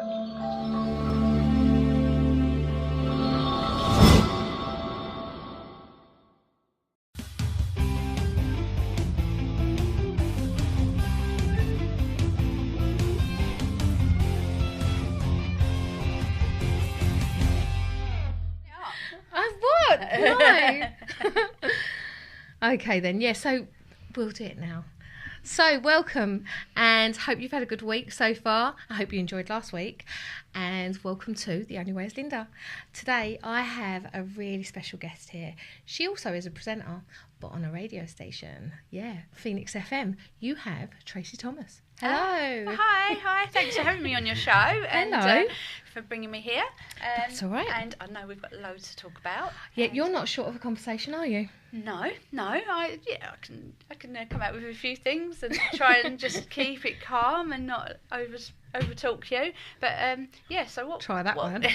What? No. Okay then, yeah, so we'll do it now. So welcome, and hope you've had a good week so far. I hope you enjoyed last week, and welcome to The Only Way is Linda. Today I have a really special guest here. She also is a presenter, but on a radio station. Yeah, Phoenix FM. You have Tracey Thomas. Hello. Hi. Thanks for having me on your show. And Hello. For bringing me here. That's all right. And I know we've got loads to talk about. Yeah, you're not short of a conversation, are you? No. I can come out with a few things and try and just keep it calm and not over talk you. But so what? Try that one.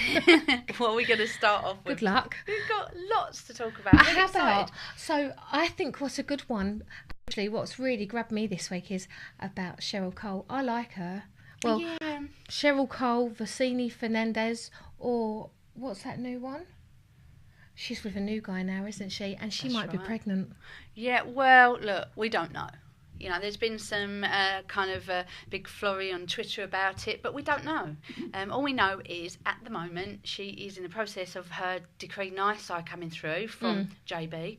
What are we going to start off with? Good luck. We've got lots to talk about. How about? So I think what's a good one. Actually, what's really grabbed me this week is about Cheryl Cole. I like her. Well, yeah. Cheryl Cole, Vicini Fernandez, or what's that new one? She's with a new guy now, isn't she? And she might be pregnant. Yeah, well, look, we don't know. You know, there's been some kind of big flurry on Twitter about it, but we don't know. All we know is, at the moment, she is in the process of her decree nisi coming through from JB.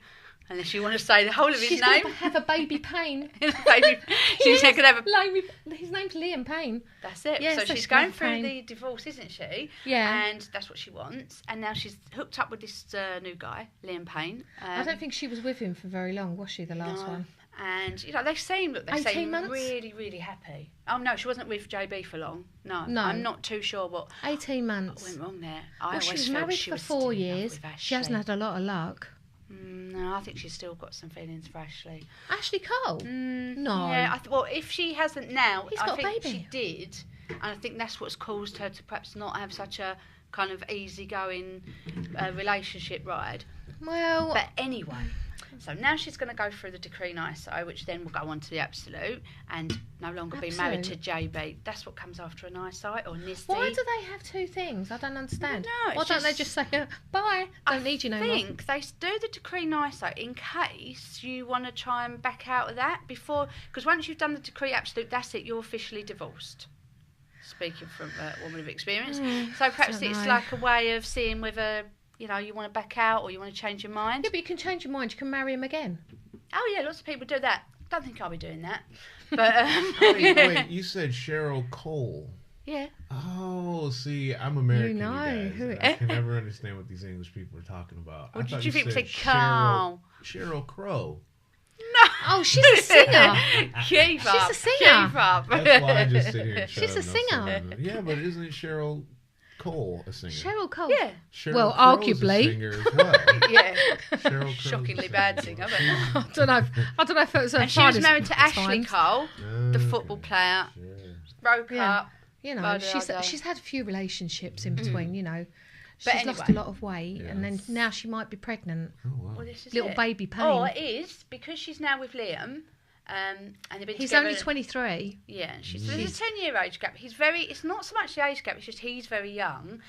Unless you want to say the whole of his name. She's going to have a baby Payne. She's going to have his name's Liam Payne. That's it. Yeah, so she's going through the divorce, isn't she? Yeah. And that's what she wants. And now she's hooked up with this new guy, Liam Payne. I don't think she was with him for very long, was she, the last one? And, you know, they seem really, really happy. Oh, no, she wasn't with JB for long. No. I'm not too sure what 18 months. Went wrong there. She was married for 4 years. She hasn't had a lot of luck. No, I think she's still got some feelings for Ashley. Ashley Cole? No. Yeah, well, if she hasn't now, I think she did. And I think that's what's caused her to perhaps not have such a kind of easygoing relationship ride. Well... But anyway... So now she's going to go through the decree nisi, which then will go on to the absolute and no longer be married to JB. That's what comes after a nisi or NIST. Why do they have two things? I don't understand. No, why don't they just say, bye, don't need you no more? I think they do the decree nisi in case you want to try and back out of that before, because once you've done the decree absolute, that's it, you're officially divorced. Speaking from a woman of experience. So perhaps it's like a way of seeing whether... You know, you want to back out or you want to change your mind. Yeah, but you can change your mind. You can marry him again. Oh, yeah, lots of people do that. Don't think I'll be doing that. But wait, you said Cheryl Cole. Yeah. Oh, see, I'm American. You know. You guys. I can never understand what these English people are talking about. What did you think? Say Cheryl Crow. No. Oh, she's a singer. Keep up. She's a singer. Keep up. That's why I just sit here and shut She's a singer. Yeah, but isn't Cheryl Cole a singer? Cheryl Cole. Yeah. Cheryl Crow's arguably. A singer as well. Yeah. Cheryl Crow's shockingly bad singer. But... I don't know if it was. And she was married to Ashley Cole, the football player. Sure. Broke up. You know, she's had a few relationships in between. You know, she's lost a lot of weight, and then now she might be pregnant. Oh, wow. Well, this is little baby Payne. Oh, it is because she's now with Liam. And they've been he's together. only 23. Yeah, so there's a 10-year age gap. It's not so much the age gap, it's just he's very young.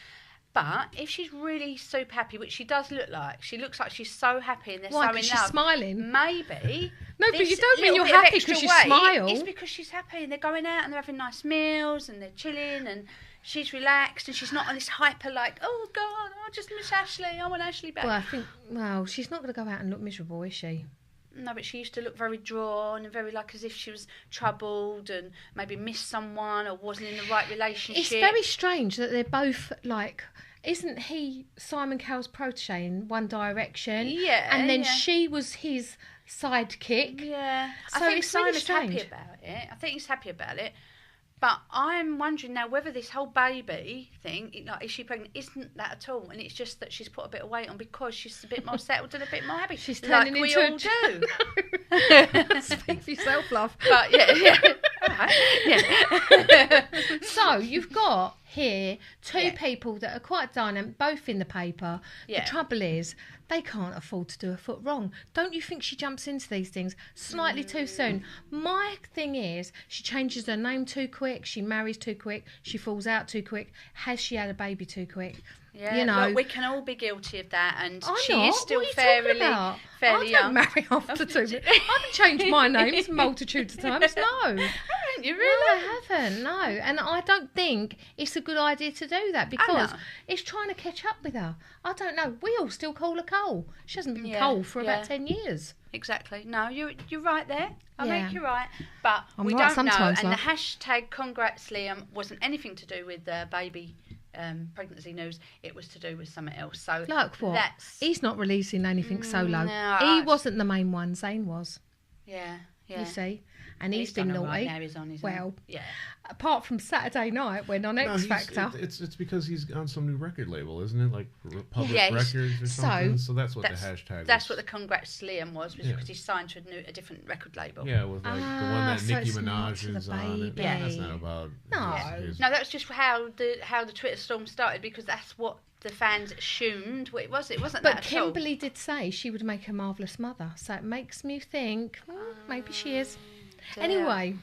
But if she's really super happy, which she does look like, she looks like she's so happy and they're so in love. She's smiling. Maybe. No, but you don't mean you're happy because you smile. It's because she's happy and they're going out and they're having nice meals and they're chilling and she's relaxed and she's not on this hyper like, oh God, I just miss Ashley, I want Ashley back. Well, she's not going to go out and look miserable, is she? No, but she used to look very drawn and very like as if she was troubled and maybe missed someone or wasn't in the right relationship. It's very strange that they're both like... Isn't he Simon Cowell's protege in One Direction? Yeah. And then she was his sidekick. Yeah. So I think it's Simon's really happy about it. I think he's happy about it. But I'm wondering now whether this whole baby thing, like, is she pregnant? Isn't that at all? And it's just that she's put a bit of weight on because she's a bit more settled and a bit more happy. She's turning like into we all do. Speak for yourself, love. But yeah. All right. Yeah. So you've got here two Yeah. people that are quite dynamic, both in the paper. Yeah. The trouble is, they can't afford to do a foot wrong. Don't you think she jumps into these things slightly too soon? My thing is, she changes her name too quick, she marries too quick, she falls out too quick. Has she had a baby too quick? Yeah, You know, look, we can all be guilty of that, and I'm she not. is still What are you talking fairly about? fairly I don't young. marry after 2 minutes. I haven't changed my names multitudes of times. No. Haven't you No, really? I haven't. No, and I don't think it's a good idea to do that because know. it's trying to catch up with her. I don't know. We all still call her Cole. She hasn't been Yeah, Cole for yeah. about 10 years. Exactly. No, you're right there. I Yeah. make you right, but I'm we right don't know. sometimes, And love. the hashtag Congrats Liam wasn't anything to do with the baby pregnancy news. It was to do with something else. So Like what? That's He's not releasing anything solo. no, He wasn't the main one. Zane was. yeah. You see, and he's been done all naughty. right now. He's on his Well, own. Yeah. apart from Saturday night when on No, X he's- Factor. It's because he's on some new record label, isn't it? Like Public Yes. Records or So, something. So that's what the hashtag. That's was. what the Congrats Liam was Yeah. because he's signed to a different record label. Yeah, with like the one that so Nicki it's not Minaj to the is on. It. baby. Yeah, that's not about. No. his- No, that's just how the Twitter storm started because that's what the fans assumed. Well, it wasn't But that at all. Kimberly did say she would make a marvellous mother, so it makes me think maybe she is. Dear. Anyway,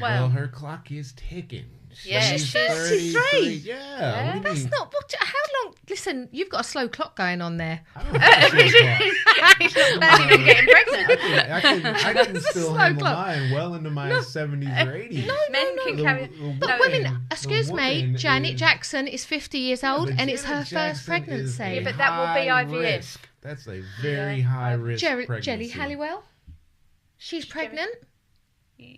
Well, Well, her clock is ticking. Yeah, she's 33. Yeah, what do you that's mean? not what. How long? Listen, you've got a slow clock going on there. I don't have a slow clock. he's not planning on getting pregnant. I can It's a still slow handle clock. mine well into my 70s or 80s. Men can carry. But No, women, the excuse me, woman Janet is- Jackson is 50 years old but and it's her Janet first Jackson is pregnancy. a Yeah, but that will be high IVF. risk. That's a very high risk pregnancy. Jelly Halliwell, she's pregnant.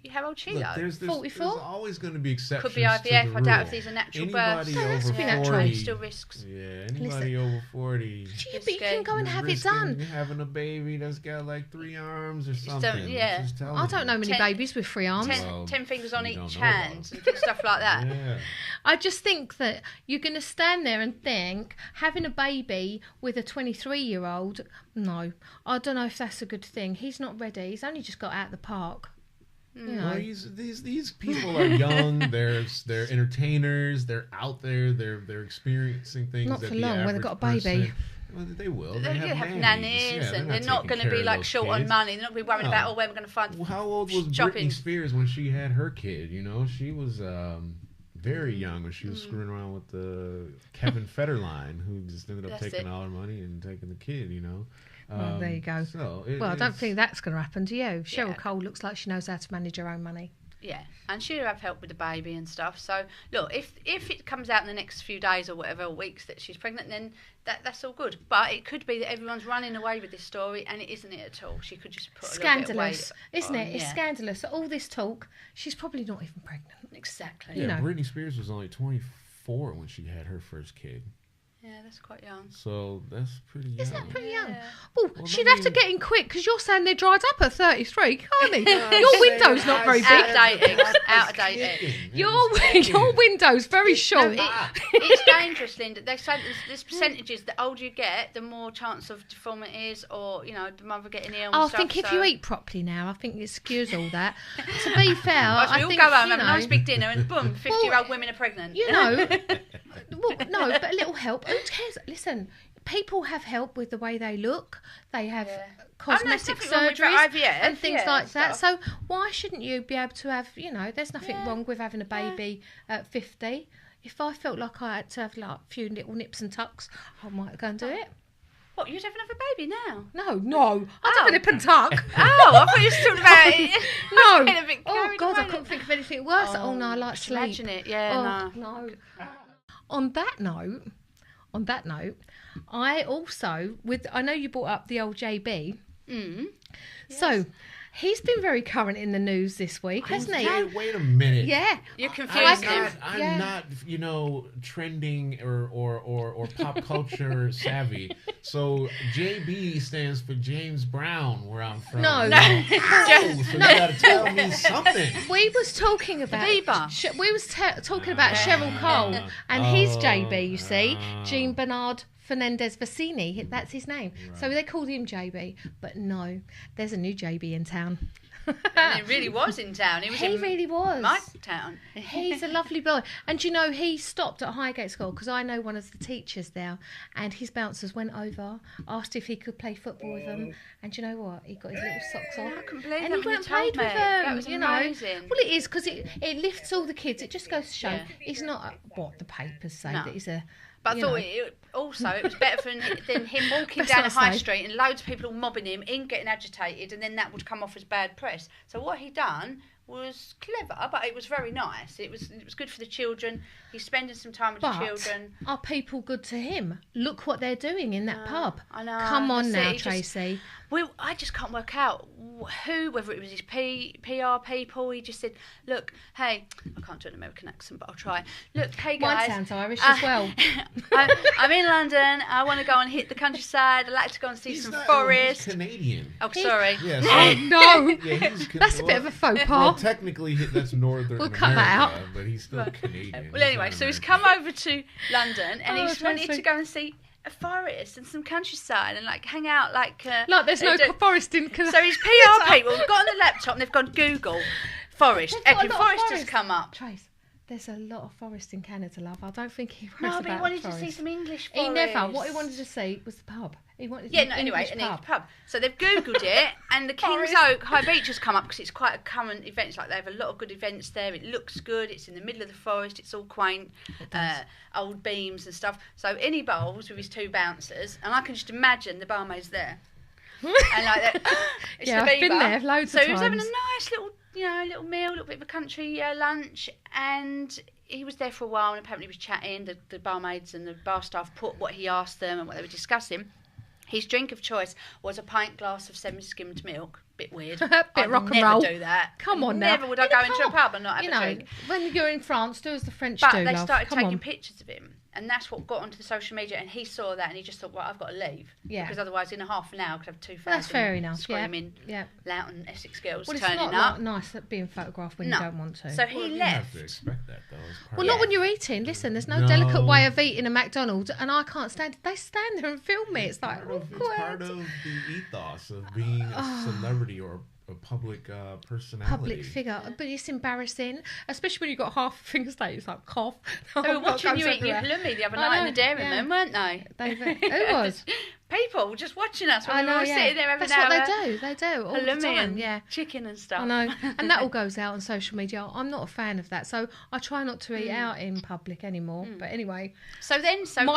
How old she Look, though? there's 44? always going to be exceptions. Could be IVF. To the I doubt rule. if these are natural Anybody births. No, that's over be natural. 40, Still risks. Yeah, anybody over 40. Yeah, but you can go and have it risking done. Having a baby that's got like 3 arms or don't- something. yeah. Just telling I don't you. know many 10 babies with 3 arms. Well, 10 fingers on you don't each know about hand it. and stuff like that. Yeah. I just think that you're going to stand there and think having a baby with a 23-year-old, no, I don't know if that's a good thing. He's not ready. He's only just got out of the park. You know. Well, these people are young. They're entertainers. They're out there. They're experiencing things. Not that for the long, when they've average got a baby. person- Well, they will. They They have nannies, nannies Yeah, and they're not going to taking be care of like those short on kids. money. They're not going to be worried No. about, oh, where we're going to find Well, how old was shopping. Britney Spears when she had her kid? You know, she was very young when she was screwing around with the Kevin Federline, who just ended up That's taking it. all her money and taking the kid. You know. Well, there you go. So Well, I don't think that's going to happen to you. Cheryl Yeah. Cole looks like she knows how to manage her own money. Yeah, and she'll have help with the baby and stuff. So, look, if it comes out in the next few days or whatever, or weeks that she's pregnant, then that's all good. But it could be that everyone's running away with this story, and it isn't it at all. She could just put a little bit of Scandalous, weight isn't on, it? It's yeah. scandalous. All this talk, she's probably not even pregnant. Exactly. Yeah, you know. Britney Spears was only 24 when she had her first kid. Yeah, that's quite young. So that's pretty young. Is that pretty young? Yeah. Well, Well, she'd I have to mean- get in quick because you're saying they're dried up at 33, can't they? I'm Your saying window's not I very said big. Outdated. that was Outdated. kicking. It Your was kicking. your window's very No, short. it's dangerous, Linda. They say there's percentages. The older you get, the more chance of deformities or, the mother getting ill and I stuff. think if so- you eat properly now, I think it excuse all that. To be fair, Well, I we all think go home, you have a know, nice big dinner, and boom, 50-year-old women are pregnant. You know, well, no, but a little help. Who cares? Listen, people have help with the way they look. They have Yeah. cosmetic nothing wrong with surgeries IVF, and things yeah, like that. stuff. So why shouldn't you be able to have? There's nothing Yeah. wrong with having a baby at 50. If I felt like I had to have like a few little nips and tucks, I might go and do it. What, you'd have another baby now? No, I Oh. don't nip and tuck. Oh, I thought you were talking about it. No. Getting a bit Oh carried God, I away. couldn't think of anything worse. Oh no, I like just sleep. imagine it, yeah, Oh, no. On that note, I also I know you brought up the old JB. Mm. So he's been very current in the news this week, hasn't he? Wait a minute. Yeah. You're I'm confused can- not, him. I'm yeah. not, trending or pop culture savvy. So JB stands for James Brown, where I'm from. No. Oh, so you gotta tell me something. We was talking about Bieber. we was talking about Cheryl Cole and his JB. You see, Jean Bernard Fernandez Vicini. That's his name. So they called him JB, but no, there's a new JB in town. And it really was in town. He was He in really was. my town. He's a lovely boy. And do you know, he stopped at Highgate School because I know one of the teachers there, and his bouncers went over, asked if he could play football with them, and do you know what? He got his little socks on. I couldn't believe and that he when went you and told played with me. them, That was you amazing. know. Well, it is because it lifts all the kids. It just goes to show Yeah. he's not what the papers say, No. that he's a... But I you thought know. it was better than him walking Best down not the high say. street and loads of people all mobbing him, him getting agitated, and then that would come off as bad press. So what he done was clever, but it was very nice. It was good for the children. He's spending some time with the But children. are people good to him? Look what they're doing in that pub. I know. Come on That's it. now, He just- Tracey. Well, I just can't work out who, whether it was his PR people. He just said, "Look, hey, I can't do an American accent, but I'll try. Look, hey Mine guys, sounds Irish as well. I'm in London. I want to go and hit the countryside. I'd like to go and see He's some not- forest." He's Canadian. Oh, sorry. Yeah, Oh, no. yeah, he's That's a bit of a faux Well, pas. technically, that's Northern We'll cut that America, out. but he's still Canadian. Well, anyway, so he's come over to London and Oh, he's wanted Tracy. to go and see a forest and some countryside and like hang out like. Like there's no they do- forest in... So his PR people have got on the laptop and they've gone Google forest. They've got a Epping lot of Forest has forest. come up. Trace, there's a lot of forest in Canada, love. I don't think he worries No, about but he wanted forest. to see some English He forest. never. What he wanted to see was the pub. He wanted Yeah, an no, anyway, English an pub. English pub. So they've Googled it, and the King's Forest. Oak High Beach has come up because it's quite a current event. It's like they have a lot of good events there. It looks good. It's in the middle of the forest. It's all quaint, old beams and stuff. So in he bowls with his two bouncers, and I can just imagine the barmaids there. And like that, it's Yeah, the I've been Bieber. there loads so of he was having a times. nice little meal, a little bit of a country lunch, and he was there for a while. And apparently, he was chatting. The barmaids and the bar staff put what he asked them and what they were discussing. His drink of choice was a pint glass of semi-skimmed milk. Bit weird. Bit I'd rock and never roll. do that. Come on now. Never would I In go a into a pub and not have you a know, drink. when you're in France, do as the French But do, they love. started Come taking on. pictures of him, and that's what got onto the social media. And he saw that, and he just thought, "Well, I've got to leave, Yeah. because otherwise, in a half an hour, I could have 2,000 That's fair enough. screaming, Yeah. Loughton Essex girls Well, it's turning not up." nice at being photographed when No. you don't want to. So he Well, you left. have to expect that, though. It's part Well, of not it. when you're eating. Listen, there's no No. delicate way of eating a McDonald's, and I can't stand it. They stand there and film it. It's like, It's part of the ethos of being a celebrity or a public personality. public figure. But it's embarrassing, especially when you've got half a finger state. It's like cough. They were watching you eat your everywhere. halloumi the other I night in know, the Dairy yeah. Man, weren't they? Who was? People just watching us when I we were know, all yeah. sitting there having That's what our they do. They do all the halloumi time. and Yeah. chicken and stuff. I know, and that all goes out on social media. I'm not a fan of that, so I try not to eat out in public anymore. But anyway, So My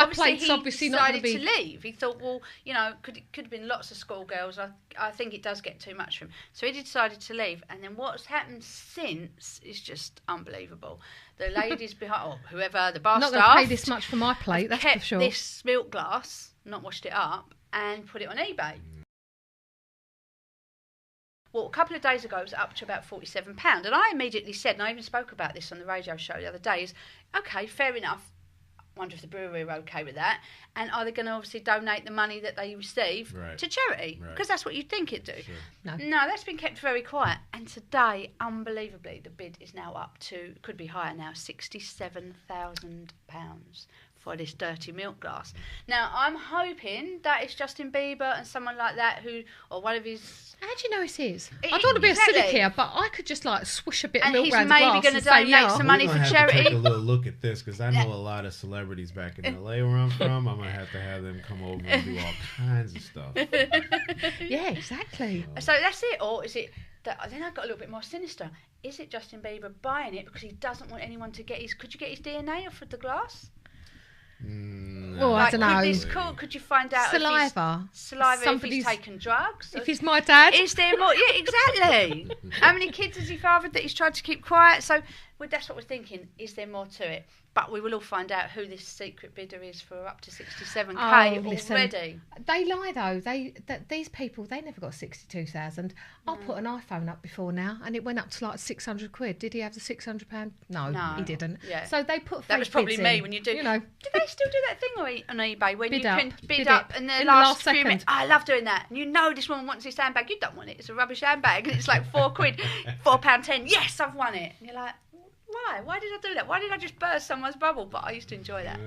obviously plate's he obviously not gonna decided be- to leave. He thought, well, you know, could have been lots of schoolgirls. I think it does get too much for him. So he decided to leave. And then what's happened since is just unbelievable. The ladies behind, or whoever, the bar I'm not going staff, to pay this much for my plate. That's kept for sure. this milk glass, not washed it up, and put it on eBay. Well, a couple of days ago, it was up to about £47. And I immediately said, and I even spoke about this on the radio show the other day, is, okay, fair enough. I wonder if the brewery are okay with that. And are they going to obviously donate the money that they receive to charity? Right. Because that's what you'd think it'd do. Sure. No, that's been kept very quiet. And today, unbelievably, the bid is now up to, could be higher now, £67,000 for this dirty milk glass. Now, I'm hoping that it's Justin Bieber and someone like that who, or one of his... How do you know it's his? E- I don't want to be exactly. acidic here, but I could just like swish a bit of And milk he's around the maybe glass gonna and say, donate yeah. some money We're for gonna have to charity. take a little look at this because I know a lot of celebrities back in LA where I'm from. I'm gonna have them come over and do all kinds of stuff. Yeah, exactly. So that's it, or is it... Then I got a little bit more sinister. Is it Justin Bieber buying it because he doesn't want anyone to get his... Could you get his DNA off of the glass? Well, I don't know. Could you find out Saliva. if he's Somebody's- taken drugs? If he's my dad. Is there more? Yeah, exactly. How many kids has he fathered that he's tried to keep quiet? So that's what we're thinking. Is there more to it? But we will all find out who this secret bidder is for up to 67k listen, already. They lie though. These people, they never got 62,000. I put an iPhone up before now, and it went up to like 600 quid. Did he have the £600? No, he didn't. Yeah. So they put. That was probably bids me in, when you do. You know, Do they still do that thing on eBay when Bid you up, can bid bid it up and the in the last last few second. minutes? I love doing that. And you know this woman wants this handbag. You don't want it. It's a rubbish handbag, and it's like £4, £4.10. Yes, I've won it. And you're like, Why? Why did I do that? Why did I just burst someone's bubble? But I used to enjoy that.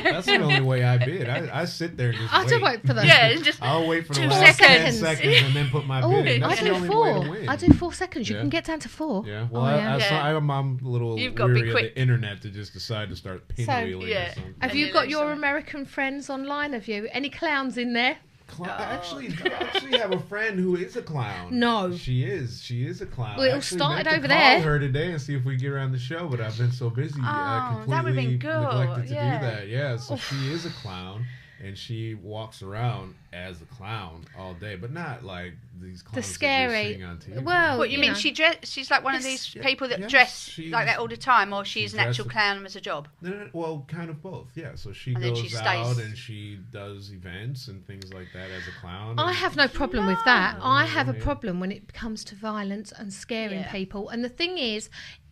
That's the only way I bid. I sit there and just I do wait for those. Yeah, just I'll wait for the 2 last 10 seconds. seconds and then put my Oh, bid in. I That's the do only way 4. to win. I do 4 seconds. You Yeah. can get down to 4. Yeah, well, yeah. I'm a little You've got to be weary of quick. the internet to just decide to start pinwheeling yeah. or something. Have And you you got lose your something. American friends online? Have you? Any clowns in there? I actually have a friend who is a clown. No. She is a clown. Well, it I all actually started meant to over call there. her today and see if we get her on the show, but I've been so busy, Oh, that would've completely been good, neglected to yeah. do that. Yeah, so she is a clown, and she walks around as a clown all day, but not like these clowns The that scary. we sing on TV. Well, What you mean? know. She's like one of Yes. these people that Yes, dress she's- like that all the time, or she's she an actual dresses- clown as a job. No, well, kind of both. Yeah, so she And then goes she out stays- and she does events and things like that as a clown. I and- have no problem with that. No. I have a Yeah. problem when it comes to violence and scaring Yeah. people. And the thing is,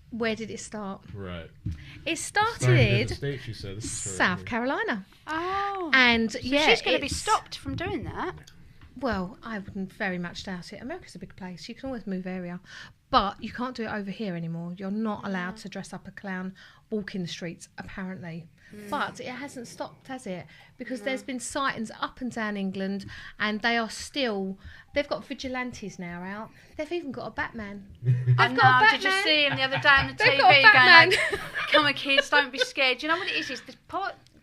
where did it start? Right. It Started in started the States, she said. This is correct. South Carolina. Oh, And yeah, she's going to be it's- stopped from doing that. Well, I wouldn't very much doubt it. America's a big place. You can always move area. But you can't do it over here anymore. You're not allowed to dress up a clown, walk in the streets, apparently. But it hasn't stopped, has it? Because there's been sightings up and down England, and they are still... They've got vigilantes now out. They've even got a Batman. I They've got a know. Did you Batman. see him the other day on the They've TV got a going Batman. like, "Come on, kids, don't be scared." Do you know what it is? It's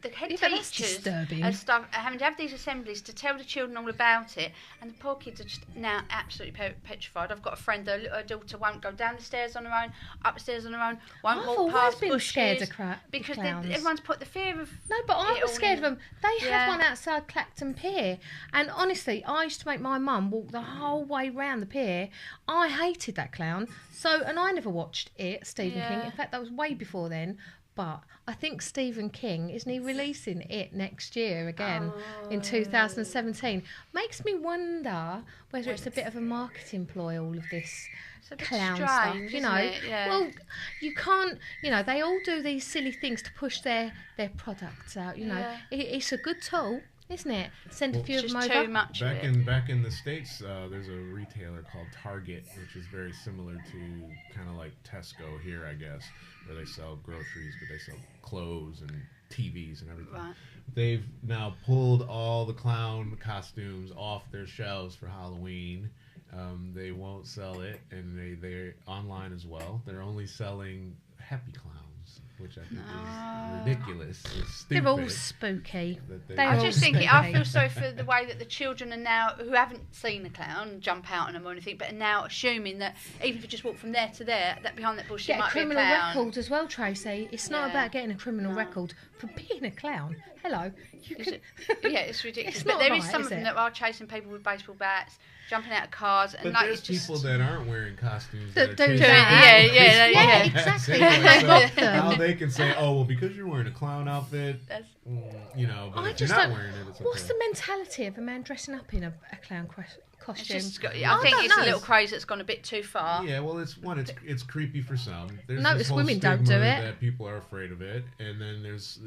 the head Yeah, but that's teachers disturbing. and stuff are having to have these assemblies to tell the children all about it, and the poor kids are just now absolutely petrified. I've got a friend, her daughter won't go down the stairs on her own, upstairs on her own, won't I've walk always past been bushes scared of because clowns. everyone's put the fear of No, but I it was all scared in. of them. They Yeah. had one outside Clacton Pier, and honestly, I used to make my mum walk the whole way round the pier. I hated that clown, and I never watched it, Stephen King. Yeah. In fact, that was way before then. But I think Stephen King, isn't he releasing it next year again in 2017? Makes me wonder whether it's a bit of a marketing ploy, all of this It's a bit clown strange, stuff, you isn't know. it? Yeah. Well, you can't, they all do these silly things to push their products out, you know. Yeah. It's a good tool, isn't it? Send a few It's of just them over. too much of Back it. in the States, there's a retailer called Target, which is very similar to kind of like Tesco here, I guess, where they sell groceries, but they sell clothes and TVs and everything. Right. They've now pulled all the clown costumes off their shelves for Halloween. They won't sell it, and they're online as well. They're only selling happy clowns, which I think is ridiculous. It's stupid. They're all spooky. that They're I all just think spooky. I feel sorry for the way that the children are now, who haven't seen a clown jump out on them or anything, but are now assuming that even if you just walk from there to there, that behind that bush there Get a might be a criminal clown. record as well, Tracy. It's not Yeah. about getting a criminal record for being a clown. Hello. You Is can... it? Yeah, it's ridiculous. It's but not there is right, some is of them it? that are chasing people with baseball bats, jumping out of cars, and But like there's it's just. people that aren't wearing costumes That that are do chasing that. people Yeah, with yeah, baseball exactly. bats anyway. They rob So them. how they can say, "Oh, well, because you're wearing a clown outfit, That's, but I if just you're not don't. wearing it, it's What's okay." the mentality of a man dressing up in a clown it's costume? just got, I I think don't it's know. a little craze that's gone a bit too far. Yeah, well, it's creepy for some. There's Notice this whole women don't do stigma it. that people are afraid of it, and then there's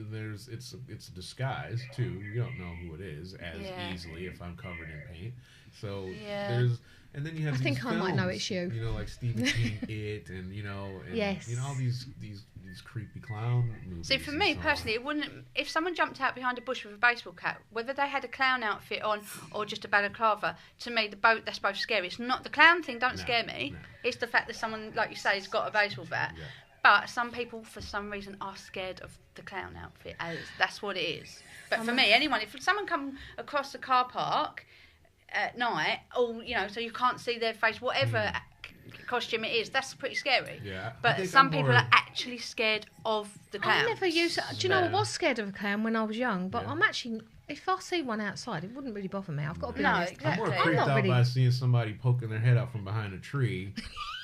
it's a disguise too. You don't know who it is as Yeah. easily if I'm covered in paint. So Yeah. and then you have I these think I might know films, it's you. You know, like Stephen King, It, and Yes. all these creepy clown movies. See, for and me so on. personally, it wouldn't. If someone jumped out behind a bush with a baseball cap, whether they had a clown outfit on or just a balaclava, to me, that's both scary. It's not the clown thing. Don't No, scare me. no. It's the fact that someone, like you say, has got a baseball bat. Yeah. But some people, for some reason, are scared of the clown outfit. That's what it is. But for me, if someone come across the car park at night, so you can't see their face, whatever costume it is, that's pretty scary. Yeah, I But think some I'm people more- are actually scared of the clown. I never used. Do you know, I Yeah. was scared of a clown when I was young, but Yeah. I'm actually. If I see one outside, it wouldn't really bother me. I've got to be No, honest. I'm more Exactly. creeped I'm not out really- by seeing somebody poking their head out from behind a tree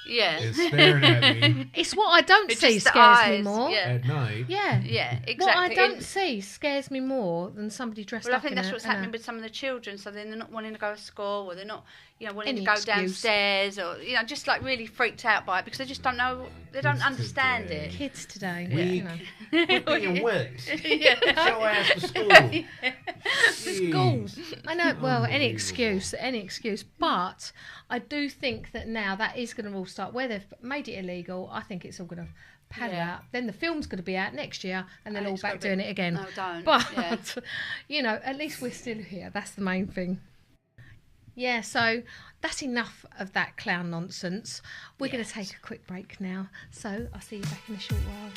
Yeah. and staring at me It's what I don't It's see just the scares me eyes, more. yeah. at night. Yeah. Yeah, exactly. What I don't And- see scares me more than somebody dressed Well, I up think in that's a, what's in a- happening with some of the children. So then they're not wanting to go to school, or they're not, wanting Any to go excuse. downstairs, or just like really freaked out by it because they just don't know, they don't Kids understand today. it. kids today. Weak. You know. Being wet. Yeah. Get your ass to school. Schools. I know. Well, any Unbelievable. excuse. But I do think that now that is going to all start. Where they've made it illegal, I think it's all going to paddle Yeah. out. Then the film's going to be out next year, and then And all it's back gotta be- doing it again. No, don't. But, Yeah. you know, at least we're still here. That's the main thing. Yeah, so that's enough of that clown nonsense. We're going to take a quick break now. So I'll see you back in a short while.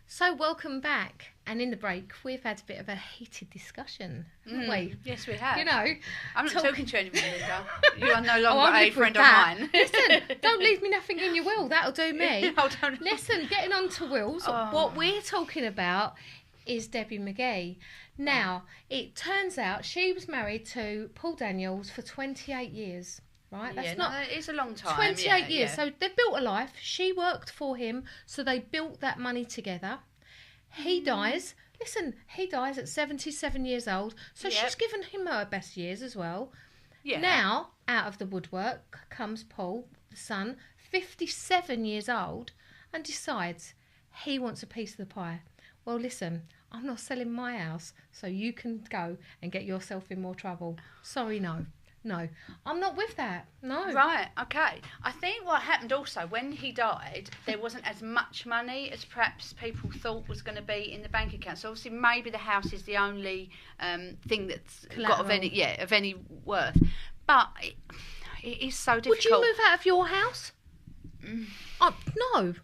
So welcome back, and in the break we've had a bit of a heated discussion, haven't we? Yes, we have. You know, I'm not talking to anyone, Linda. You are no I'll longer live a with friend of that. mine. Listen, don't leave me nothing in your will. That'll do me. Hold on. Listen, getting on to wills, what we're talking about is Debbie McGee. Now, it turns out she was married to Paul Daniels for 28 years. Right? That's not. No, it is a long time. 28 years. So they built a life. She worked for him, so they built that money together. He dies. Listen, he dies at 77 years old, so she's given him her best years as well. Yeah. Now, out of the woodwork comes Paul, the son, 57 years old, and decides he wants a piece of the pie. Well, listen, I'm not selling my house, so you can go and get yourself in more trouble. Sorry, no. No, I'm not with that. No. Right, okay. I think what happened also, when he died, there wasn't as much money as perhaps people thought was going to be in the bank account. So obviously maybe the house is the only thing that's got of any worth. But it is so difficult. Would you move out of your house? No.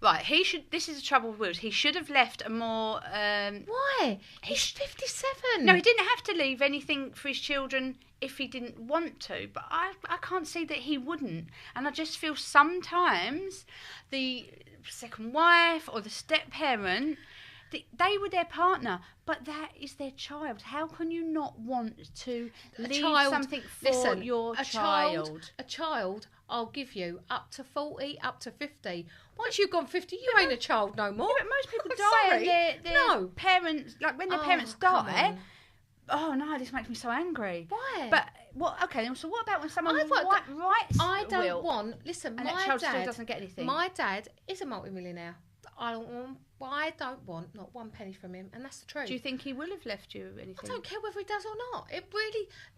Right, this is the trouble with wills. He should have left a more... Why? He's 57. No, he didn't have to leave anything for his children if he didn't want to, but I can't see that he wouldn't. And I just feel sometimes the second wife or the step parent They were their partner, but that is their child. How can you not want to leave something for your child? A child, I'll give you up to 40, up to 50. Once you've gone 50, you ain't a child no more. Yeah, but most people die and their parents, like when their parents die. Oh no, this makes me so angry. Why? But so what about when someone writes I don't will, want. Listen, and my that child dad still doesn't get anything. My dad is a multimillionaire. I don't want not one penny from him, and that's the truth. Do you think he will have left you anything? I don't care whether he does or not.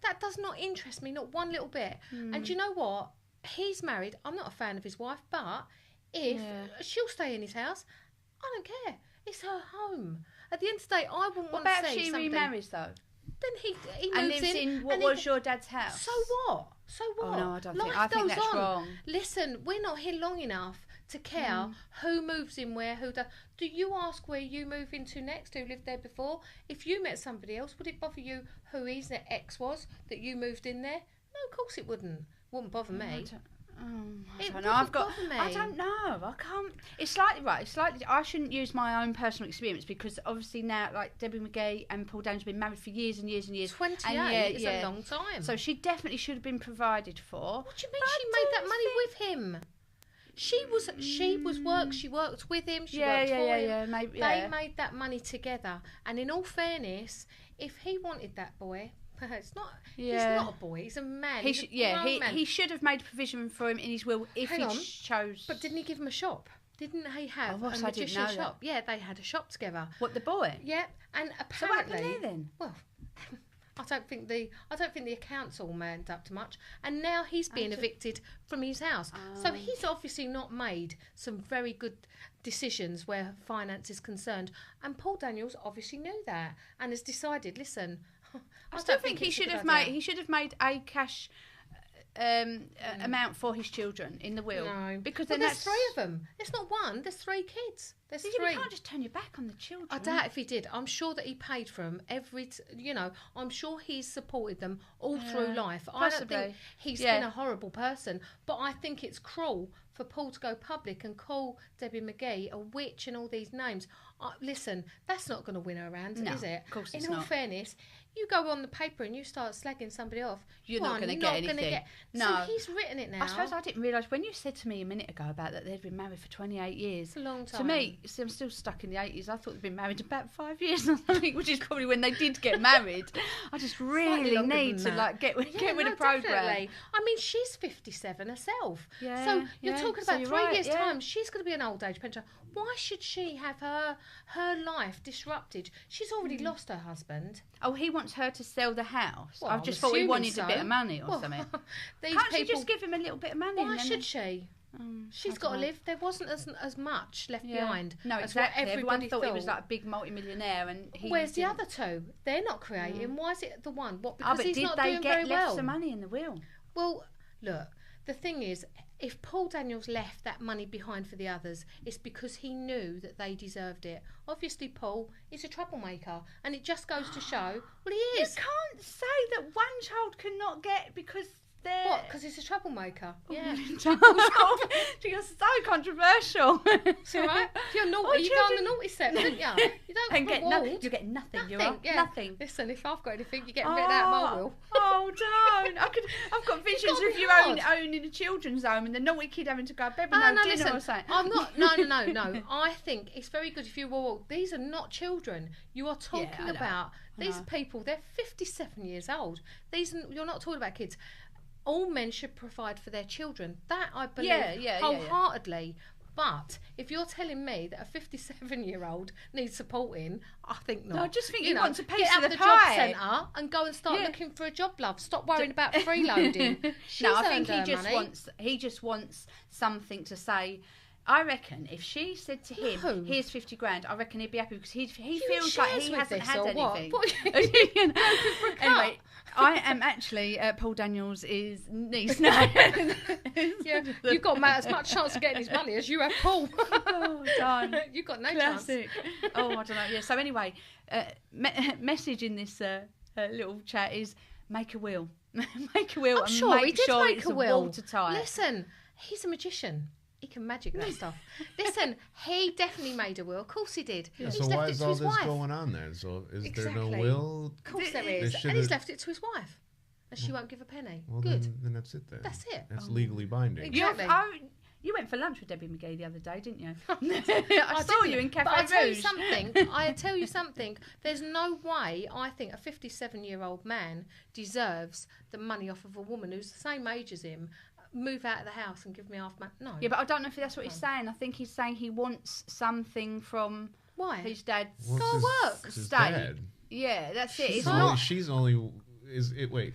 That does not interest me, not one little bit. And do you know what? He's married. I'm not a fan of his wife, but if she'll stay in his house, I don't care. It's her home. At the end of the day, I wouldn't want to see something. What about if she remarries though? Then he moves and lives in what was your dad's house. So what? Oh no, I don't think. I think that's wrong. Listen, we're not here long enough to care who moves in where, who does. Do you ask where you move into next, who lived there before? If you met somebody else, would it bother you who his ex was that you moved in there? No, of course it wouldn't. Wouldn't bother me. I don't know. I don't know. I can't. It's slightly right. It's slightly. I shouldn't use my own personal experience because obviously now, like Debbie McGee and Paul Daniels have been married for years and years and years. 28 is a long time. So she definitely should have been provided for. What do you mean she made that money with him? She worked with him. She worked for him. Maybe, They made that money together. And in all fairness, if he wanted that boy. He's not a boy. He's a man. He should have made provision for him in his will if he chose. But didn't he give him a shop? Didn't he have a magician shop? Yeah, they had a shop together. What, the boy? Yeah, and apparently. So what happened there then? Well, I don't think the accounts all manned up to much. And now he's being evicted from his house. So he's obviously not made some very good decisions where finance is concerned. And Paul Daniels obviously knew that and has decided, listen. I still think he should have made a cash amount for his children in the will. No, because there's 3 of them. It's not one. There's 3 kids. There's 3. You can't just turn your back on the children. I doubt if he did. I'm sure that he paid for them I'm sure he's supported them all through life. Possibly. I don't think he's been a horrible person, but I think it's cruel for Paul to go public and call Debbie McGee a witch and all these names. Listen, that's not going to win her around, is it? Of course it's not. In all fairness, you go on the paper and you start slagging somebody off, you're not going to get anything. No. So he's written it now. I suppose I didn't realise when you said to me a minute ago about that they'd been married for 28 years. It's a long time. To me, see, I'm still stuck in the 80s. I thought they'd been married about 5 years or something, which is probably when they did get married. I just really need to get with a programme. Definitely. I mean, she's 57 herself. Yeah, so you're talking about 3 years' yeah. time. She's going to be an old age pensioner. Why should she have her life disrupted? She's already lost her husband. Oh, he wants her to sell the house. Well, I just thought he wanted a bit of money or something. Can't she just give him a little bit of money? Why should she? She's got to live. There wasn't as much left behind. No, exactly. Everyone thought he was like a big multi-millionaire, and where's the other 2? They're not creating. Why is it the one? What? Because but he's not doing very well. Did they get left some money in the will? Well, look. The thing is, if Paul Daniels left that money behind for the others, it's because he knew that they deserved it. Obviously, Paul is a troublemaker, and it just goes to show. Well, he is. You can't say that one child cannot get because they're... What? Because he's a troublemaker. Yeah. You're so controversial. It's all right. If you're naughty, you go on the naughty set, don't you? You don't and get nothing. You get nothing. Nothing. Listen, if I've got anything, you get written out of my will. Oh, don't. I've got visions of you owning a children's home and the naughty kid having to go to bed with no dinner or something. I'm not. No. I think it's very good if you all. These are not children. You are talking about these people. They're 57 years old. You're not talking about kids. All men should provide for their children. That I believe wholeheartedly. But if you're telling me that a 57-year-old needs supporting, I think not. No, I just think you want a piece get of out the job pie. centre and go and start looking for a job, love. Stop worrying about freeloading. No, I think he just wants something to say. I reckon if she said to him, "Here's 50 grand," I reckon he'd be happy because he feels like he hasn't had anything. Anyway, I am actually Paul Daniels' niece now. You've got as much chance of getting his money as you have Paul. Oh, darn. You've got no Classic. chance. Oh, I don't know. Yeah. So anyway, message in this little chat is make a will. Make a will. I'm sure he did make it's a will. watertight. Listen, he's a magician. He can magic that stuff. Listen, he definitely made a will. Of course he did. Yeah, He's so left why it is to all his this wife. going on then? So is there Exactly. no will? Of course there They is. And should've- he's left it to his wife. And she won't give a penny. Well, Good. then that's it then. That's it. That's legally binding. Exactly. You went for lunch with Debbie McGee the other day, didn't you? I I saw didn't, you in Cafe But I tell you Rouge. something. I tell you something. There's no way I think a 57-year-old man deserves the money off of a woman who's the same age as him. Move out of the house and give me half money. No. Yeah, but I don't know if that's what he's saying. I think he's saying he wants something from Why? his dad's Well, Go it's work. it's his State. dad. Yeah, that's it. She's It's only, not. she's only. Is it? Wait,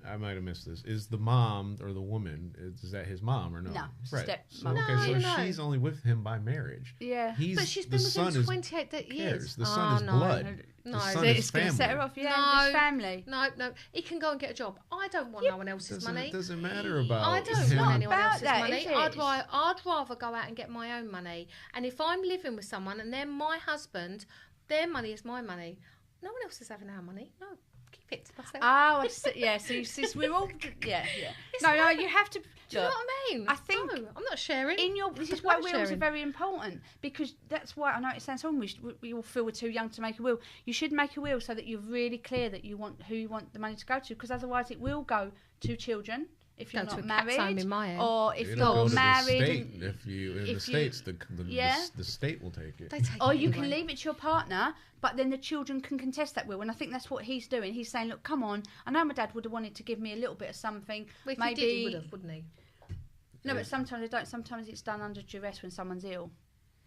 I might have missed this. Is the mom or the woman? Is that his mom or no? No, Right. stepmom. So, okay, so No. she's only with him by marriage. Yeah. He's But she's the been with son him is 28 cares. years. The son is no. blood. No, the so son It's is going to set her family. off. Yeah, No. his family. No. He can go and get a job. I don't want no one else's money. It doesn't matter about. I don't him. want anyone about else's that, money. is it? I'd rather go out and get my own money. And if I'm living with someone and they're my husband, their money is my money. No one else is having our money. No, keep it to myself. Oh, I see. Yeah, so we're all. Yeah. No, you have to. Do you know what I mean? I think no, I'm not sharing. This is why I'm wills sharing. are very important, because that's why, I know it sounds wrong, we all feel we're too young to make a will. You should make a will so that you're really clear that you want who you want the money to go to, because otherwise it will go to children if you're Go to not a cat's home married, in my end. or if It'll go you're to married. the state. If you in the states, the state will take it. They take Or it you can anyway. leave it to your partner, but then the children can contest that will. And I think that's what he's doing. He's saying, look, come on. I know my dad would have wanted to give me a little bit of something. Well, if maybe he did, he would have, wouldn't he? No, but sometimes they don't. Sometimes it's done under duress when someone's ill.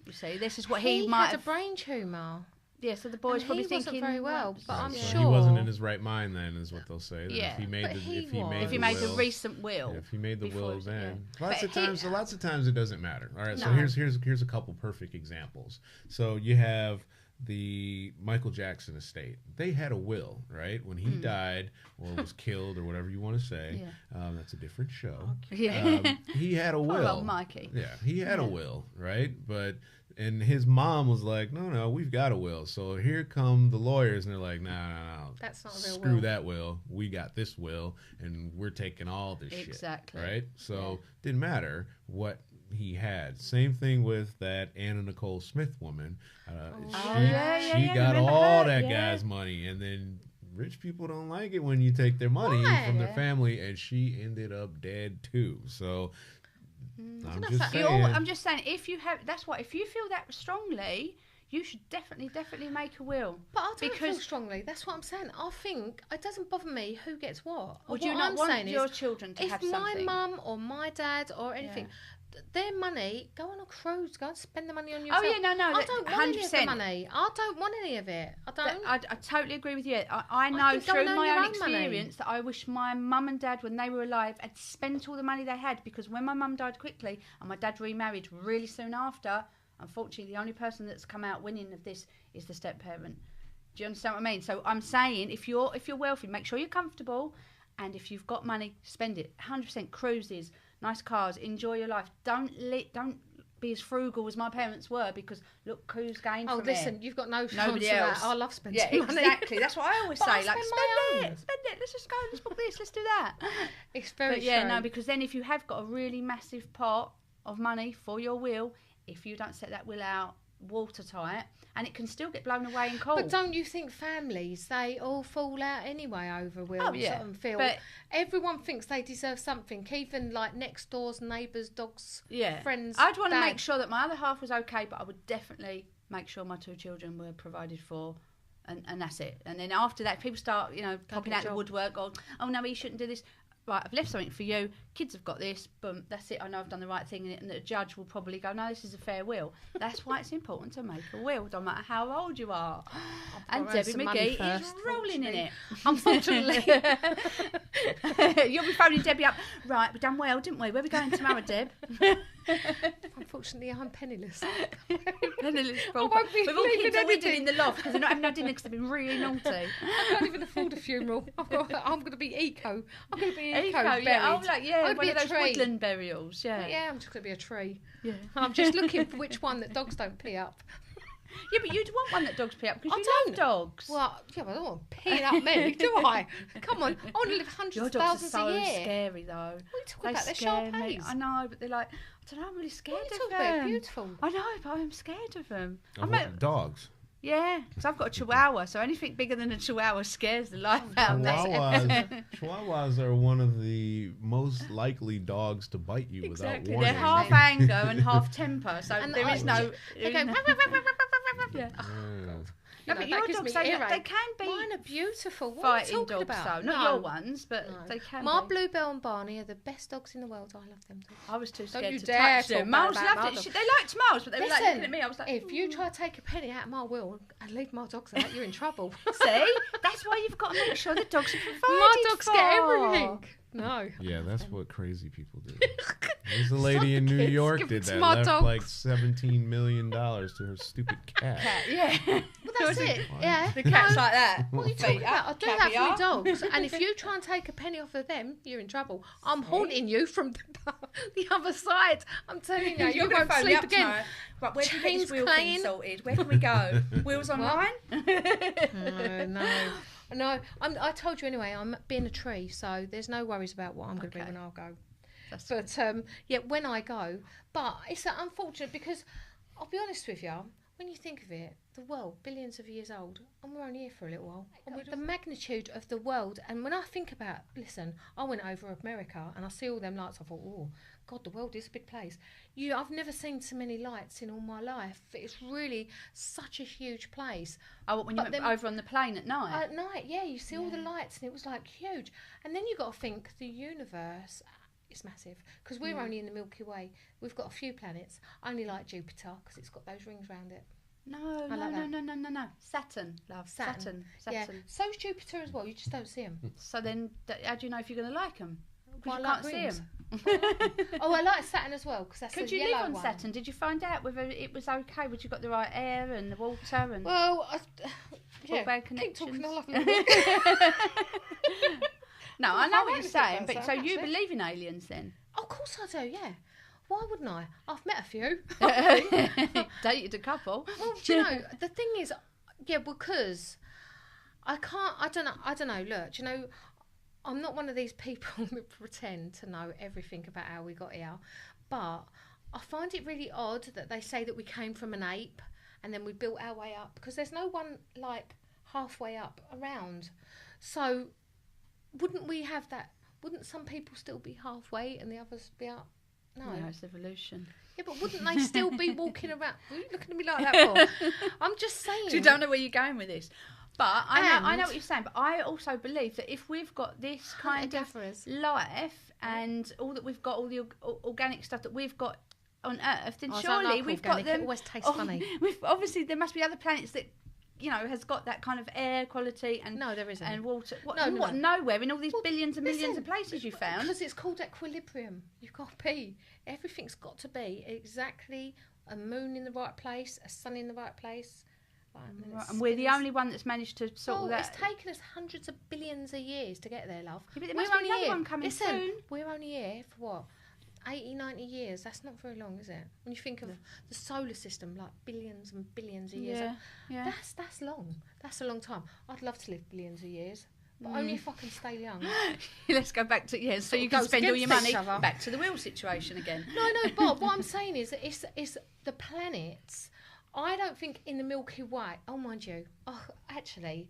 You see, this is what he he might had a have. brain tumour. Yeah, so the boy's And probably he wasn't thinking very well, but I'm So sure he wasn't in his right mind then, is what they'll say. Then Yeah, if he made but the he if he was. made if he the made will, a recent will. if he made the before- will then yeah. lots of But times lots of times it doesn't matter. All right, so No. here's a couple perfect examples. So you have the Michael Jackson estate. They had a will, right? When he died or was killed or whatever you want to say. Yeah. That's a different show. Yeah. He had a Poor will. old Mikey. Yeah, he had a Yeah. will, right? And his mom was like, no, we've got a will. So here come the lawyers, and they're like, no. That's not a real Screw will. that will. We got this will, and we're taking all this shit. Exactly. Right? So Yeah. didn't matter what he had. Same thing with that Anna Nicole Smith woman. She got remember all her? that Yeah. guy's money, and then rich people don't like it when you take their money from their Why? family, and she ended up dead too. So I'm know if just that- saying. I'm just saying, if you feel that strongly, you should definitely make a will. But I don't feel Because- strongly. That's what I'm saying. I think it doesn't bother me who gets what. Would What you not I'm want saying your is, children to if have my something? mum or my dad or anything, their money, go on a cruise, go and spend the money on Oh yourself. yeah, no, I that- don't want any of the 100%. money. I don't want any of it. I don't. I totally agree with you. I know think go through and earn my your own own money. experience that I wish my mum and dad, when they were alive, had spent all the money they had, because when my mum died quickly and my dad remarried really soon after, unfortunately, the only person that's come out winning of this is the step parent. Do you understand what I mean? So I'm saying, if you're wealthy, make sure you're comfortable, and if you've got money, spend it. 100% cruises, nice cars, enjoy your life. Don't be as frugal as my parents were, because look who's gained Oh, from listen, it. you've got no chance Nobody of else. that. I love spending Yeah, money. exactly. That's what I always But I say. Like, spend my own. spend it. Let's just go. Let's book this. Let's do that. It's very But yeah, true. no, because then if you have got a really massive pot of money for your will, if you don't set that will out watertight, and it can still get blown away in cold. But don't you think families, they all fall out anyway over wills? Oh, yeah. And feel But- everyone thinks they deserve something, even like next doors, neighbours, dogs, yeah, friends. I'd want to dad. make sure that my other half was okay, but I would definitely make sure my two children were provided for. And that's it. And then after that, people start, popping get a out the job. woodwork, or, oh no, he shouldn't do this. Right, I've left something for you. Kids have got this. Boom, that's it. I know I've done the right thing, and the judge will probably go, no, this is a fair will. That's why it's important to make a will, no matter how old you are. And got to earn Debbie some money McGee is first, rolling in it. Unfortunately. You'll be phoning Debbie up. Right, we done well, didn't we? Where are we going tomorrow, Deb? Unfortunately, I'm penniless. Penniless I won't be We've all leaving kids all window anything. in the loft because they're not having no dinner because they've been really naughty. I can't even afford a funeral. I'm going to be eco. I'm going to be eco, Eco, buried. yeah, one I'd be of a those tree. woodland burials, yeah. Yeah, I'm just going to be a tree. Yeah. I'm just looking for which one that dogs don't pee up. Yeah, but you'd want one that dogs pee up because I you don't. love dogs. Well, yeah, but I don't want peeing up me, do I? Come on, I want to live hundreds Your of dogs are thousands so a year. scary, though. What are you talking They about? They're scare sharp me. A's. I know, but they're like, I don't know, I'm really scared What are you of talking about? them. Beautiful. I know, but I'm scared of them. Of what, dogs. Yeah, because I've got a chihuahua, so anything bigger than a chihuahua scares the life out of me. Chihuahuas are one of the most likely dogs to bite you Exactly. without They're warning. half anger and half temper, so And there is no... They go. Yeah. You No, but know, your that gives dogs, me they earache. can be Mine are beautiful. What fighting are you talking dogs, about? though. Not No. your ones, but No. they can My be. Bluebell and Barney are the best dogs in the world. I love them dogs. I was too Don't scared you to dare touch them. talk Miles bad about loved my it. dog. They liked Miles, but they were like looking at me. I was like, if you try to take a penny out of my will and leave my dogs out, you're in trouble. See, that's why you've got to make sure the dogs are provided My dogs for. get everything. No. Yeah, that's what crazy people do. There's a lady in New kids, York give did it to that. my Left dogs. like $17 million to her stupid cat. Cat, yeah. Well, that's it. Yeah. The cat's No. like that. What are you Feet talking up, about? I do that for caviar. my dogs. And if you try and take a penny off of them, you're in trouble. I'm haunting you from the other side. I'm telling you, you You're going won't to phone me sleep up again. tomorrow. Right, where do you get this Chains wheel clanging. thing sorted? Where can we go? Wheels online? No. I told you anyway, I'm being a tree, so there's no worries about what I'm going to be Okay. when I go. That's But yeah, when I go, but it's unfortunate because I'll be honest with you, when you think of it, the world, billions of years old, and we're only here for a little while. And with the magnitude of the world, and when I think about, listen, I went over America and I see all them lights, I thought, oh, God, the world is a big place. I've never seen so many lights in all my life. It's really such a huge place. Oh, when you went over on the plane at night? At night, yeah, you see all the lights and it was like huge. And then you got to think the universe is massive because we're only in the Milky Way. We've got a few planets. I only like Jupiter because it's got those rings around it. No. Saturn, love. Saturn. Yeah, so's Jupiter as well. You just don't see them. So then, how do you know if you're going to like them? Well, Because I you like can't rings. see them. Oh, I like Saturn as well because that's Could the you yellow live on one. Saturn? Did you find out whether it was okay? Would you got the right air and the water and Well, yeah, broadband keep talking. connections? I'll have a look. No, I know I what you're won't saying, think but so, so you actually. believe in aliens then? Of course I do. Yeah. Why wouldn't I? I've met a few. Dated a couple. Well, do you know, the thing is, yeah, because I don't know, look, do you know, I'm not one of these people who pretend to know everything about how we got here, but I find it really odd that they say that we came from an ape and then we built our way up, because there's no one, like, halfway up around. So, wouldn't we have that, wouldn't some people still be halfway and the others be up? No. It's evolution. Yeah, but wouldn't they still be walking around? What are you looking at me like that for? I'm just saying. You don't know where you're going with this. But I know And- what you're saying. But I also believe that if we've got this kind of life and all that we've got, all the organic stuff that we've got on Earth, then I don't surely like we've organic, got them. It always tastes funny. Obviously, there must be other planets that has got that kind of air quality and No, there isn't. and water. What, No. nowhere in all these Well, billions and millions listen, of places you found. Because it's called equilibrium. You've got to be. Everything's got to be exactly a moon in the right place, a sun in the right place. Right, and we're the only one that's managed to sort of that. It's taken us hundreds of billions of years to get there, love. Yeah, but there must be another one coming Listen, soon. we're only here for what? 80, 90 years. That's not very long, is it? When you think of the solar system, like billions and billions of years. Yeah. That's long. That's a long time. I'd love to live billions of years, but only if I can stay young. Let's go back to so Sort you of can goes spend all your against money each other. back to the wheel situation again. No, but what I'm saying is it's the planets. I don't think in the Milky Way. Oh, mind you. Oh, actually,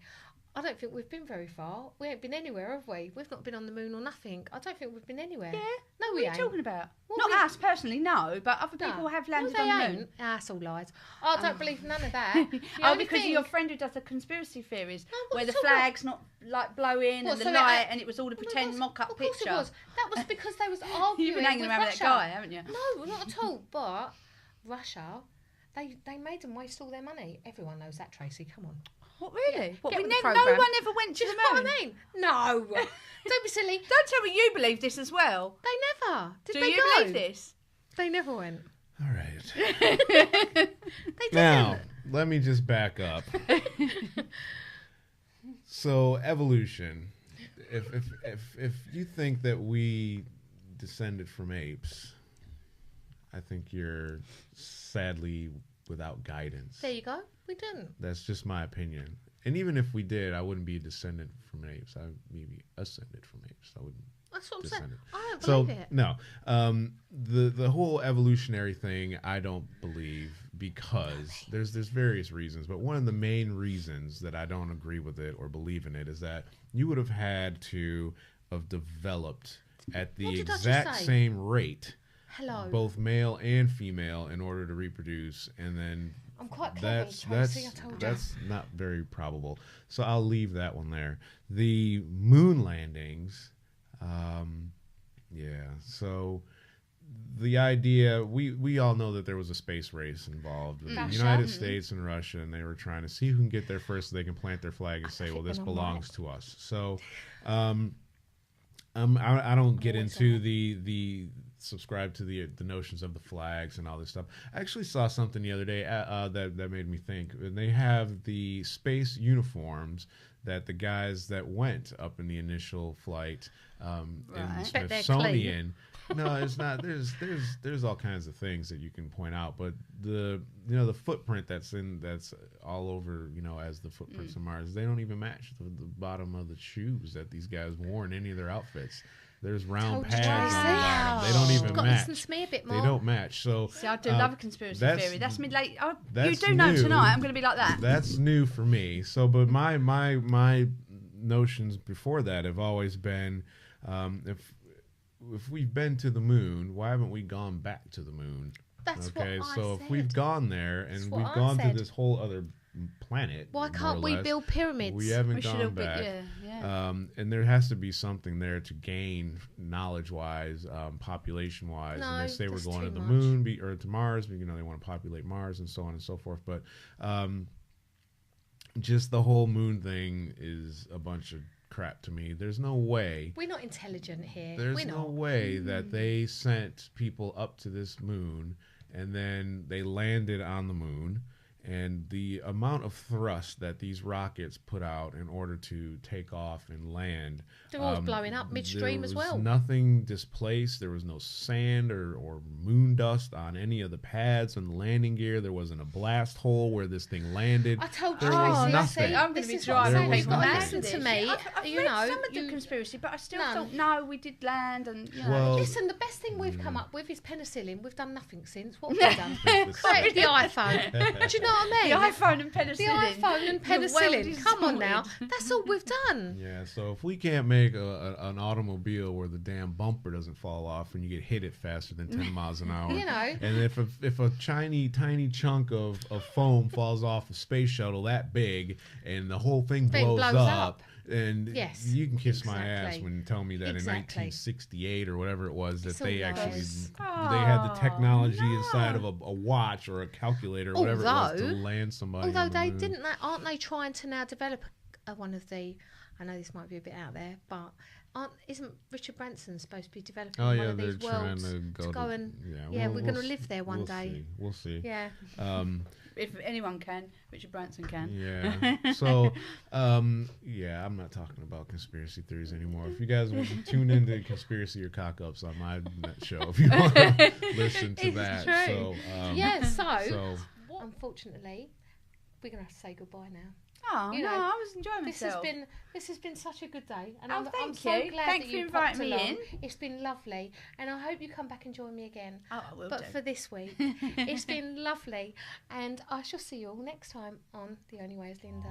I don't think we've been very far. We ain't been anywhere, have we? We've not been on the moon or nothing. I don't think we've been anywhere. Yeah. No, What we are ain't. you talking about? What Not we- us personally, no, but other No. people have No, landed they on the ain't. moon. That's all lies. I don't believe none of that. The Oh, only because thing- of your friend who does the conspiracy theories, No, what where the so what? flag's not like blowing What, and the so it- light, and it was all a Well, it pretend was. mock-up Of course picture. it was. That was because they was arguing You've been hanging with around with Russia. that guy, haven't you? No, not at all. But Russia, they made them waste all their money. Everyone knows that, Tracy. Come on. What, really? Yeah, What, get we with the never, no programme. one ever went to Do you the know moon? what I mean? No. Don't be silly. Don't tell me you believe this as well. They never. Did Do they you go? believe this? They never went. All right. They didn't. Now, let me just back up. So, evolution. If you think that we descended from apes, I think you're sadly without guidance. There you go. We didn't. That's just my opinion. And even if we did, I wouldn't be a descendant from apes. I would maybe ascended from apes. I wouldn't. That's what I'm saying. Descendant. I don't So believe it. no, the whole evolutionary thing I don't believe, because there's various reasons, but one of the main reasons that I don't agree with it or believe in it is that you would have had to have developed at the What did I just exact say? same rate, Hello. both male and female, in order to reproduce, and then I'm quite clever, Tracey, I told you. that's not very probable. So I'll leave that one there. The moon landings. Yeah, so the idea, we all know that there was a space race involved with the Russia. United States and Russia, and they were trying to see who can get there first so they can plant their flag and say, well, this belongs to us. So I don't get into the subscribe to the notions of the flags and all this stuff. I actually saw something the other day that made me think. And they have the space uniforms that the guys that went up in the initial flight in Bet they're Smithsonian. No, it's not. There's all kinds of things that you can point out, but the footprint that's all over, as the footprints of Mars, they don't even match the bottom of the shoes that these guys wore in any of their outfits. There's round pads on the bottom. They don't even You've got to match. listen to me a bit more. They don't match. So See, I do love a conspiracy theory. That's me late. Oh, you that's do know new. tonight I'm going to be like that. That's new for me. So, but my notions before that have always been, if we've been to the moon, why haven't we gone back to the moon? That's okay, what I so said. if we've gone there That's and what we've I gone to said. this whole other planet, Why more can't or we less, build pyramids? we haven't We should gone have back. yeah. And there has to be something there to gain knowledge-wise, population-wise. No, and they say we're that's going to too the much. moon or to Mars. But, they want to populate Mars and so on and so forth. But just the whole moon thing is a bunch of crap to me. There's no way. We're not intelligent here. There's We're no not. way that they sent people up to this moon and then they landed on the moon. And the amount of thrust that these rockets put out in order to take off and land. They're all blowing up midstream as well. There was nothing displaced. There was no sand or moon dust on any of the pads and the landing gear. There wasn't a blast hole where this thing landed. I told you, There was Tracey, I nothing. said, I'm going this to be is what I'm driving saying. There You've was got to nothing. listen to me. I've You read know, some of the conspiracy, but I still No. thought, no, we did land and, Well, Listen, the best thing we've come up with is penicillin. We've done nothing since. What have we done? Created the iPhone. Do you know what I the mean? iPhone and penicillin. The iPhone and You're well penicillin. Come on now. designed. That's all we've done. Yeah, so if we can't make an automobile where the damn bumper doesn't fall off and you get hit it faster than 10 miles an hour, You know. and if a tiny chunk of foam falls off a space shuttle that big and the whole thing blows up, and Yes, you can kiss my ass exactly. when you tell me that Exactly. in 1968 or whatever it was that It's they all actually lies. they had the technology no. inside of a watch or a calculator or whatever it was to Although- land somebody Although on the they moon. didn't, aren't they trying to now develop one of the? I know this might be a bit out there, but isn't Richard Branson supposed to be developing Oh one yeah, of they're these trying worlds to go and yeah, we're going to live there one day. We'll see. Yeah, If anyone can, Richard Branson can. Yeah. So, yeah, I'm not talking about conspiracy theories anymore. If you guys want to tune into conspiracy or cock-ups on my show, if you want to listen to It's that. true. So, yeah. so Unfortunately, we're going to have to say goodbye now. Oh, You no, know, I was enjoying This myself. has been such a good day, and Oh, I'm thank so you. glad Thanks that for you inviting popped me along. in. It's been lovely, and I hope you come back and join me again. Oh, I will But do. for this week, it's been lovely, and I shall see you all next time on The Only Way is Linda.